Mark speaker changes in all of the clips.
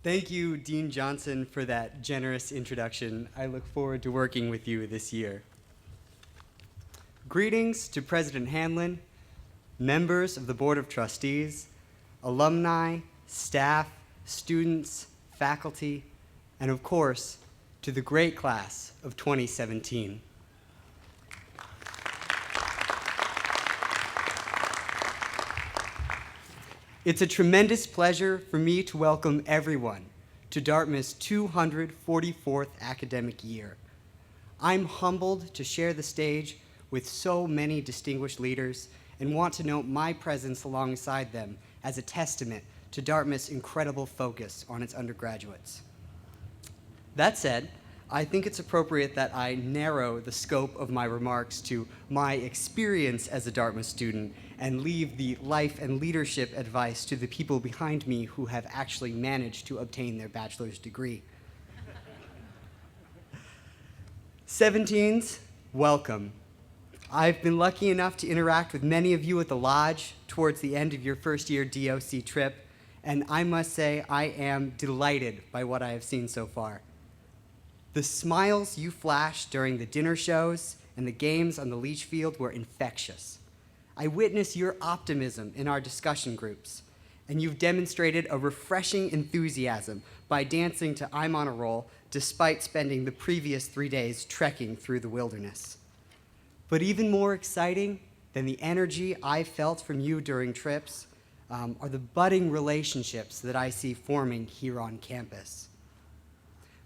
Speaker 1: Thank you, Dean Johnson, for that generous introduction. I look forward to working with you this year. Greetings to President Hanlon, members of the Board of Trustees, alumni, staff, students, faculty, and of course, to the great class of 2017. It's a tremendous pleasure for me to welcome everyone to Dartmouth's 244th academic year. I'm humbled to share the stage with so many distinguished leaders and want to note my presence alongside them as a testament to Dartmouth's incredible focus on its undergraduates. That said, I think it's appropriate that I narrow the scope of my remarks to my experience as a Dartmouth student and leave the life and leadership advice to the people behind me who have actually managed to obtain their bachelor's degree. 17s, welcome. I've been lucky enough to interact with many of you at the Lodge towards the end of your first year DOC trip, and I must say I am delighted by what I have seen so far. The smiles you flashed during the dinner shows and the games on the leach field were infectious. I witnessed your optimism in our discussion groups, and you've demonstrated a refreshing enthusiasm by dancing to I'm on a Roll despite spending the previous 3 days trekking through the wilderness. But even more exciting than the energy I felt from you during trips are the budding relationships that I see forming here on campus.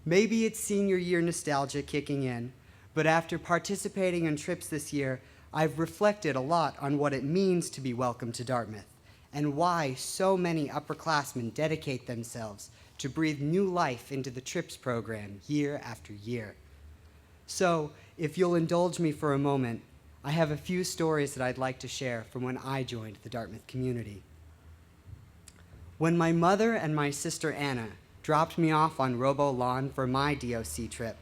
Speaker 1: Maybe it's senior year nostalgia kicking in, but after participating in trips this year, I've reflected a lot on what it means to be welcome to Dartmouth and why so many upperclassmen dedicate themselves to breathe new life into the TRIPS program year after year. So, if you'll indulge me for a moment, I have a few stories that I'd like to share from when I joined the Dartmouth community. When my mother and my sister Anna dropped me off on Robo Lawn for my DOC trip,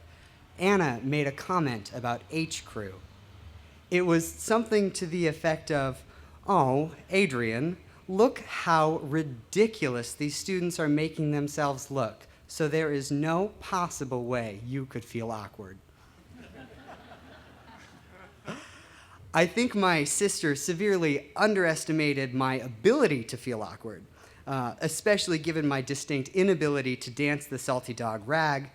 Speaker 1: Anna made a comment about H Crew. It was something to the effect of, "Oh, Adrian, look how ridiculous these students are making themselves look, so there is no possible way you could feel awkward." I think my sister severely underestimated my ability to feel awkward, especially given my distinct inability to dance the salty dog rag,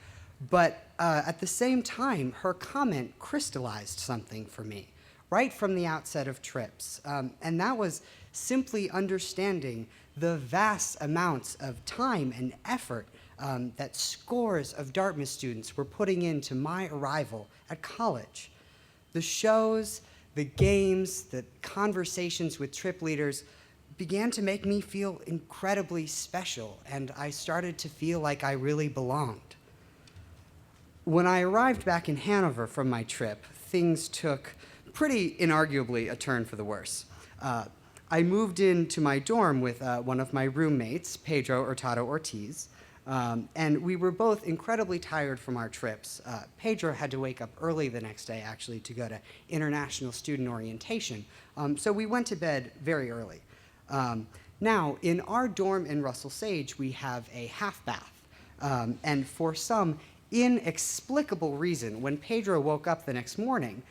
Speaker 1: but at the same time, her comment crystallized something for me right from the outset of trips, and that was simply understanding the vast amounts of time and effort that scores of Dartmouth students were putting into my arrival at college. The shows, the games, the conversations with trip leaders began to make me feel incredibly special, and I started to feel like I really belonged. When I arrived back in Hanover from my trip, things took pretty inarguably a turn for the worse. I moved into my dorm with one of my roommates, Pedro Hurtado Ortiz, and we were both incredibly tired from our trips. Pedro had to wake up early the next day, actually, to go to International Student Orientation, so we went to bed very early. Now, in our dorm in Russell Sage, we have a half bath, and for some inexplicable reason, when Pedro woke up the next morning,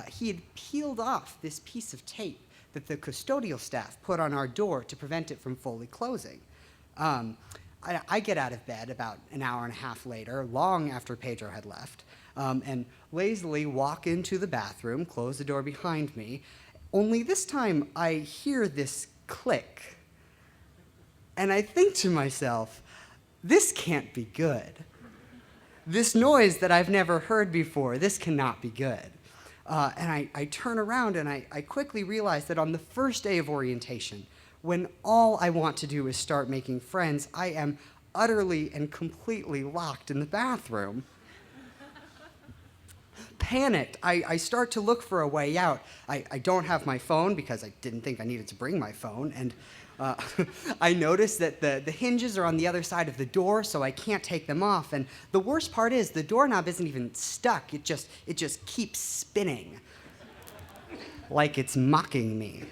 Speaker 1: he had peeled off this piece of tape that the custodial staff put on our door to prevent it from fully closing. I get out of bed about an hour and a half later, long after Pedro had left, and lazily walk into the bathroom, close the door behind me, only this time I hear this click. And I think to myself, this can't be good. This noise that I've never heard before, this cannot be good. And I turn around and I quickly realize that on the first day of orientation, when all I want to do is start making friends, I am utterly and completely locked in the bathroom. Panicked, I start to look for a way out. I don't have my phone because I didn't think I needed to bring my phone, and I notice that the hinges are on the other side of the door, so I can't take them off. And the worst part is the doorknob isn't even stuck. It just keeps spinning like it's mocking me.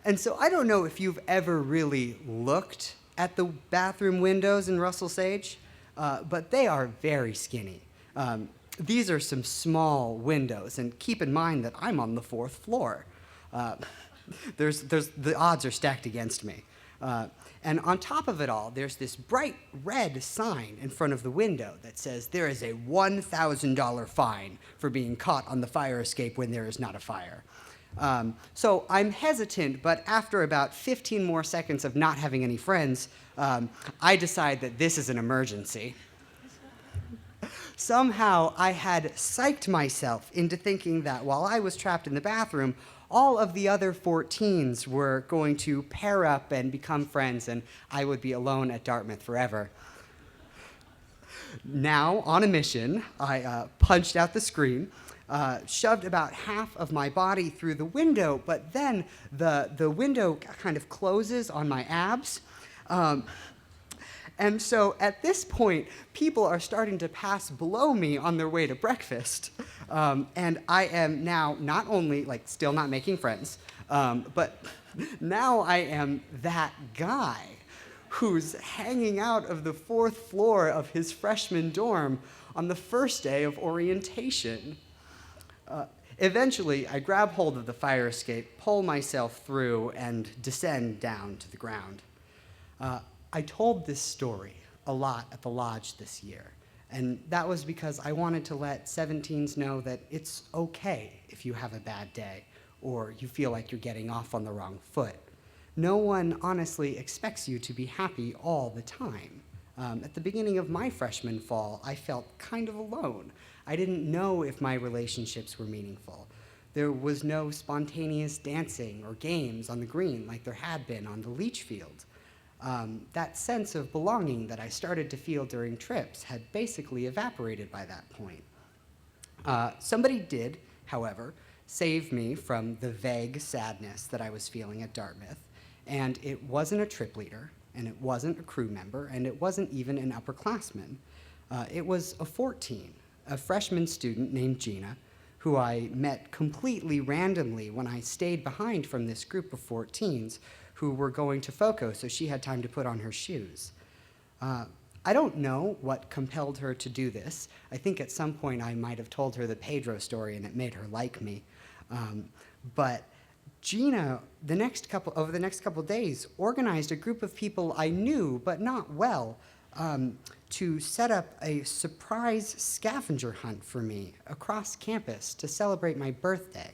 Speaker 1: And so I don't know if you've ever really looked at the bathroom windows in Russell Sage, but they are very skinny. These are some small windows, and keep in mind that I'm on the 4th floor. The odds are stacked against me. And on top of it all, there's this bright red sign in front of the window that says there is a $1,000 fine for being caught on the fire escape when there is not a fire. So I'm hesitant, but after about 15 more seconds of not having any friends, I decide that this is an emergency. Somehow I had psyched myself into thinking that while I was trapped in the bathroom, all of the other 14s were going to pair up and become friends, and I would be alone at Dartmouth forever. Now, on a mission, I punched out the screen, shoved about half of my body through the window, but then the window kind of closes on my abs. And so at this point, people are starting to pass below me on their way to breakfast. And I am now not only still not making friends, but now I am that guy who's hanging out of the 4th floor of his freshman dorm on the first day of orientation. Eventually, I grab hold of the fire escape, pull myself through, and descend down to the ground. I told this story a lot at the lodge this year, and that was because I wanted to let 17s know that it's okay if you have a bad day or you feel like you're getting off on the wrong foot. No one honestly expects you to be happy all the time. At the beginning of my freshman fall, I felt kind of alone. I didn't know if my relationships were meaningful. There was no spontaneous dancing or games on the green like there had been on the leach field. That sense of belonging that I started to feel during trips had basically evaporated by that point. Somebody did, however, save me from the vague sadness that I was feeling at Dartmouth, and it wasn't a trip leader, and it wasn't a crew member, and it wasn't even an upperclassman. It was a 14, a freshman student named Gina, who I met completely randomly when I stayed behind from this group of 14s who were going to FOCO, so she had time to put on her shoes. I don't know what compelled her to do this. I think at some point I might have told her the Pedro story and it made her like me. But Gina, over the next couple days, organized a group of people I knew, but not well, to set up a surprise scavenger hunt for me across campus to celebrate my birthday.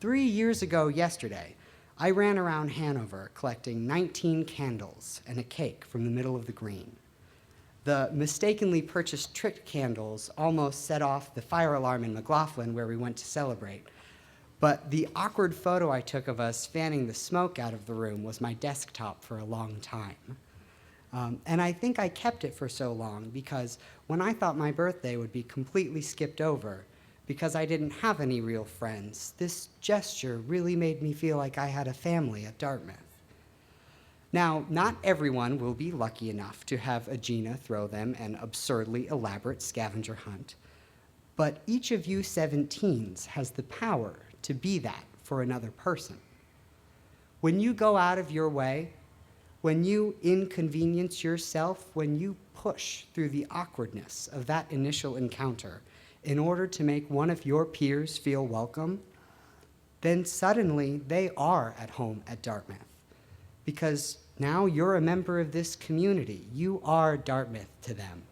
Speaker 1: 3 years ago yesterday, I ran around Hanover collecting 19 candles and a cake from the middle of the green. The mistakenly purchased trick candles almost set off the fire alarm in McLaughlin where we went to celebrate. But the awkward photo I took of us fanning the smoke out of the room was my desktop for a long time. And I think I kept it for so long because when I thought my birthday would be completely skipped over, because I didn't have any real friends, this gesture really made me feel like I had a family at Dartmouth. Now, not everyone will be lucky enough to have a Gina throw them an absurdly elaborate scavenger hunt, but each of you 17s has the power to be that for another person. When you go out of your way, when you inconvenience yourself, when you push through the awkwardness of that initial encounter in order to make one of your peers feel welcome, then suddenly they are at home at Dartmouth. Because now you're a member of this community. You are Dartmouth to them.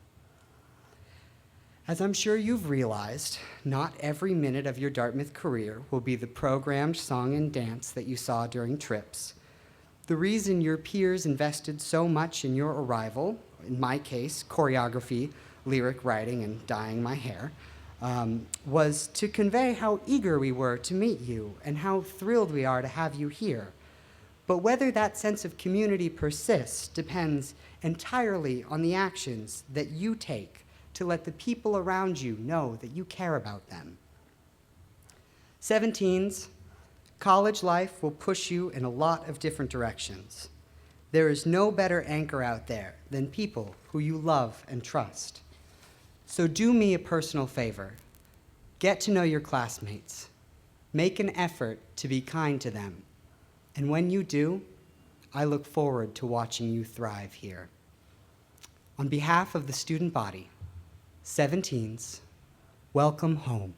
Speaker 1: As I'm sure you've realized, not every minute of your Dartmouth career will be the programmed song and dance that you saw during trips. The reason your peers invested so much in your arrival, in my case, choreography, lyric writing, and dyeing my hair, was to convey how eager we were to meet you and how thrilled we are to have you here. But whether that sense of community persists depends entirely on the actions that you take to let the people around you know that you care about them. 17s, college life will push you in a lot of different directions. There is no better anchor out there than people who you love and trust. So do me a personal favor. Get to know your classmates. Make an effort to be kind to them. And when you do, I look forward to watching you thrive here. On behalf of the student body, 17s, welcome home.